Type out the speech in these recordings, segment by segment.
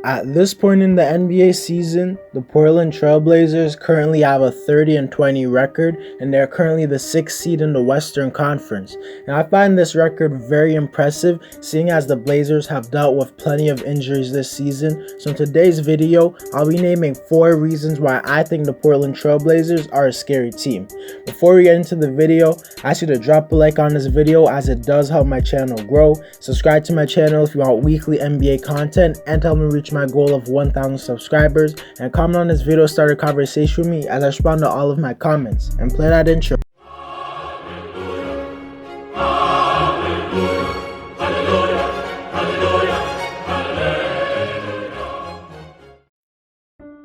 At this point in the NBA season, the Portland Trailblazers currently have a 30-20 record, and they're currently the 6th seed in the Western Conference. And I find this record very impressive, seeing as the Blazers have dealt with plenty of injuries this season. So in today's video, I'll be naming 4 reasons why I think the Portland Trailblazers are a scary team. Before we get into the video, I ask you to drop a like on this video as it does help my channel grow. Subscribe to my channel if you want weekly NBA content, and help me reach my goal of 1,000 subscribers, and comment on this video, start a conversation with me as I respond to all of my comments, and play that intro.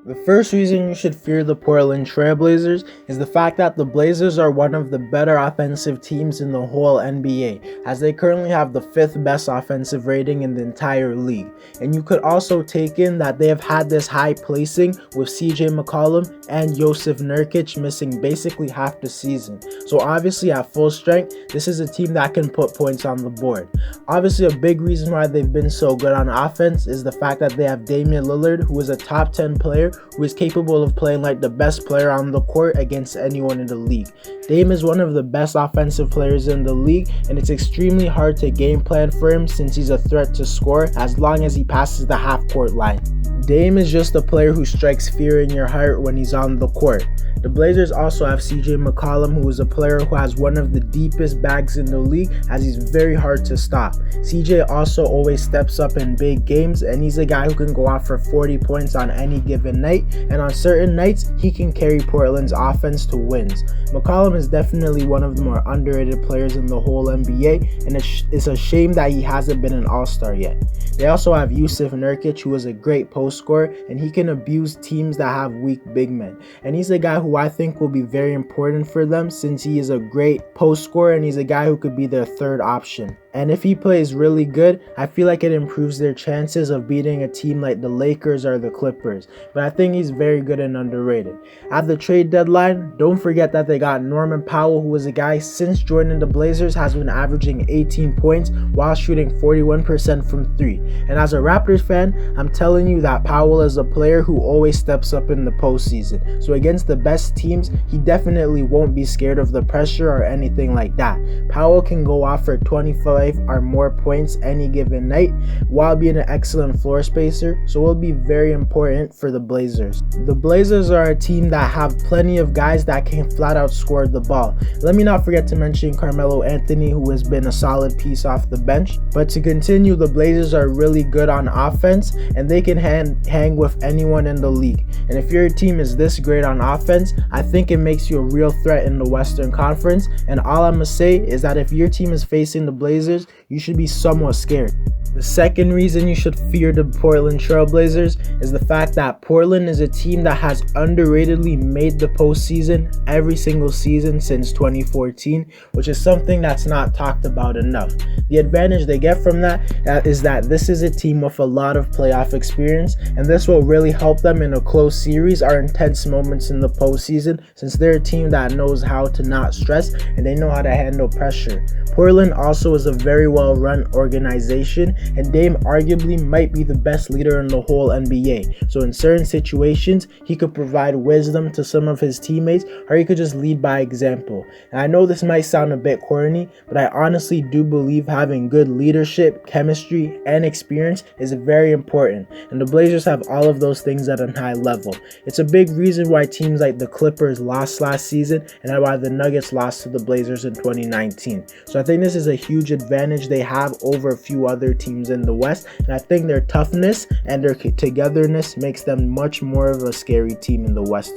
The first reason you should fear the Portland Trailblazers is the fact that the Blazers are one of the better offensive teams in the whole NBA, as they currently have the 5th best offensive rating in the entire league. And you could also take in that they have had this high placing with CJ McCollum and Jusuf Nurkic missing basically half the season. So obviously at full strength, this is a team that can put points on the board. Obviously a big reason why they've been so good on offense is the fact that they have Damian Lillard, who is a top 10 player who is capable of playing like the best player on the court against anyone in the league. Dame is one of the best offensive players in the league, and it's extremely hard to game plan for him since he's a threat to score as long as he passes the half-court line. Dame is just a player who strikes fear in your heart when he's on the court. The Blazers also have CJ McCollum, who is a player who has one of the deepest bags in the league, as he's very hard to stop. CJ also always steps up in big games, and he's a guy who can go out for 40 points on any given night, and on certain nights he can carry Portland's offense to wins. McCollum is definitely one of the more underrated players in the whole NBA, and it's a shame that he hasn't been an all-star yet. They also have Jusuf Nurkic, who is a great post scorer, and he can abuse teams that have weak big men. And he's a guy who I think will be very important for them, since he is a great post scorer and he's a guy who could be their third option. And if he plays really good, I feel like it improves their chances of beating a team like the Lakers or the Clippers. But I think he's very good and underrated. At the trade deadline, don't forget that they got Norman Powell, who is a guy since joining the Blazers has been averaging 18 points while shooting 41% from 3. And as a Raptors fan, I'm telling you that Powell is a player who always steps up in the postseason. So against the best teams, he definitely won't be scared of the pressure or anything like that. Powell can go off for 25 or more points any given night while being an excellent floor spacer, so it will be very important for the Blazers. The Blazers are a team that have plenty of guys that can flat out score the ball. Let me not forget to mention Carmelo Anthony, who has been a solid piece off the bench. But to continue, the Blazers are really good on offense, and they can hang with anyone in the league. And if your team is this great on offense, I think it makes you a real threat in the Western Conference. And all I'm gonna say is that if your team is facing the Blazers, you should be somewhat scared. The second reason you should fear the Portland Trailblazers is the fact that Portland is a team that has underratedly made the postseason every single season since 2014, which is something that's not talked about enough. The advantage they get from that is that this is a team with a lot of playoff experience, and this will really help them in a close series or intense moments in the postseason, since they're a team that knows how to not stress and they know how to handle pressure. Portland also is a very well-run organization, and Dame arguably might be the best leader in the whole NBA. So in certain situations, he could provide wisdom to some of his teammates, or he could just lead by example. And I know this might sound a bit corny, but I honestly do believe having good leadership, chemistry, and experience is very important. And the Blazers have all of those things at a high level. It's a big reason why teams like the Clippers lost last season, and why the Nuggets lost to the Blazers in 2019. So I think this is a huge advantage they have over a few other teams in the West, and I think their toughness and their togetherness makes them much more of a scary team in the West.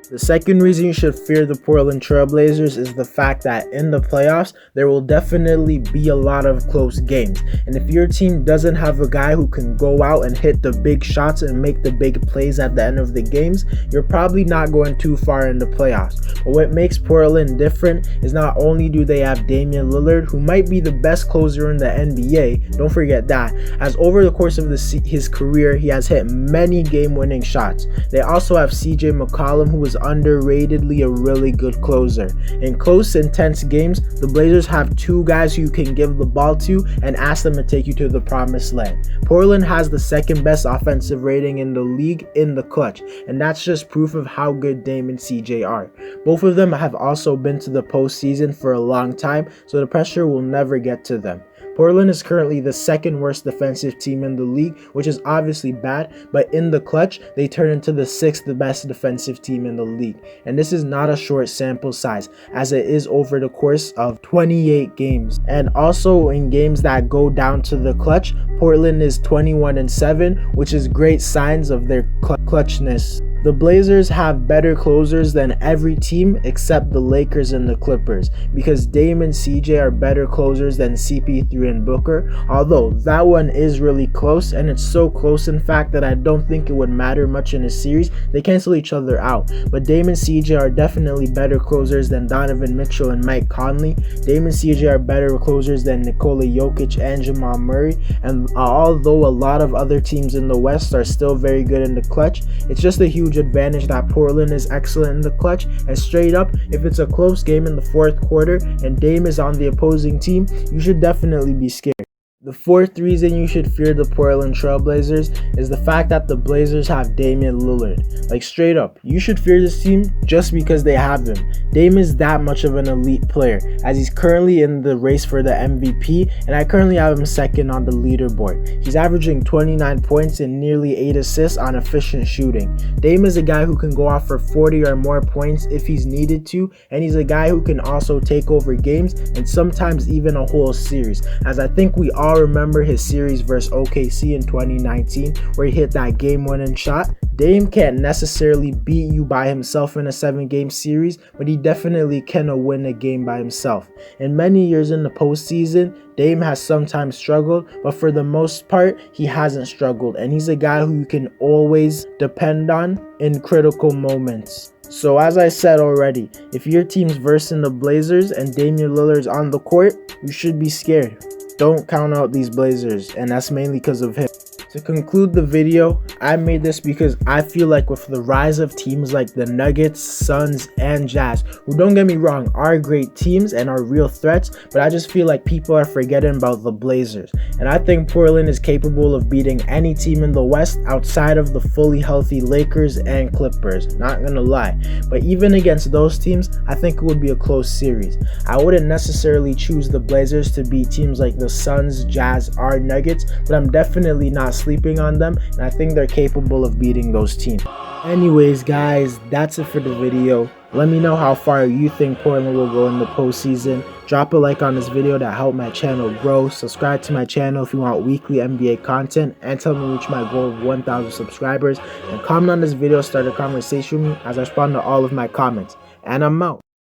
The second reason you should fear the Portland Trailblazers is the fact that in the playoffs, there will definitely be a lot of close games. And if your team doesn't have a guy who can go out and hit the big shots and make the big plays at the end of the games, you're probably not going too far in the playoffs. But what makes Portland different is not only do they have Damian Lillard, who might be the best closer in the NBA, don't forget that, as over the course of his career, he has hit many game-winning shots. They also have CJ McCollum, who is underratedly a really good closer. In close, intense games, the Blazers have two guys who you can give the ball to and ask them to take you to the promised land. Portland has the second best offensive rating in the league in the clutch, and that's just proof of how good Dame and CJ are. Both of them have also been to the postseason for a long time, so the pressure will never get to them. Portland is currently the second worst defensive team in the league, which is obviously bad, but in the clutch, they turn into the sixth best defensive team in the league. And this is not a short sample size, as it is over the course of 28 games. And also in games that go down to the clutch, Portland is 21-7, which is great signs of their clutchness. The Blazers have better closers than every team except the Lakers and the Clippers, because Dame and CJ are better closers than CP3 and Booker, although that one is really close, and it's so close in fact that I don't think it would matter much in a series. They cancel each other out, but Dame and CJ are definitely better closers than Donovan Mitchell and Mike Conley. Dame and CJ are better closers than Nikola Jokic and Jamal Murray, and although a lot of other teams in the West are still very good in the clutch, it's just a huge advantage that Portland is excellent in the clutch. And straight up, if it's a close game in the fourth quarter and Dame is on the opposing team, you should definitely be scared. The fourth reason you should fear the Portland Trailblazers is the fact that the Blazers have Damian Lillard. Like straight up, you should fear this team just because they have him. Dame is that much of an elite player, as he's currently in the race for the MVP, and I currently have him second on the leaderboard. He's averaging 29 points and nearly 8 assists on efficient shooting. Dame is a guy who can go off for 40 or more points if he's needed to, and he's a guy who can also take over games and sometimes even a whole series, as I think we all remember his series versus OKC in 2019 where he hit that game-winning shot. Dame can't necessarily beat you by himself in a 7-game series, but he definitely can win a game by himself. In many years in the postseason, Dame has sometimes struggled, but for the most part, he hasn't struggled, and he's a guy who you can always depend on in critical moments. So as I said already, if your team's versing the Blazers and Damian Lillard's on the court, you should be scared. Don't count out these Blazers, and that's mainly because of him. To conclude the video, I made this because I feel like with the rise of teams like the Nuggets, Suns, and Jazz, who don't get me wrong, are great teams and are real threats, but I just feel like people are forgetting about the Blazers. And I think Portland is capable of beating any team in the West outside of the fully healthy Lakers and Clippers, not gonna lie. But even against those teams, I think it would be a close series. I wouldn't necessarily choose the Blazers to beat teams like the Suns, Jazz, or Nuggets, but I'm definitely not sleeping on them, and I think they're capable of beating those teams. Anyways guys, that's it for the video. Let me know how far you think Portland will go in the postseason. Drop a like on this video to help my channel grow. Subscribe to my channel if you want weekly NBA content, and tell me reach my goal of 1,000 subscribers. And comment on this video, start a conversation with me as I respond to all of my comments. And I'm out.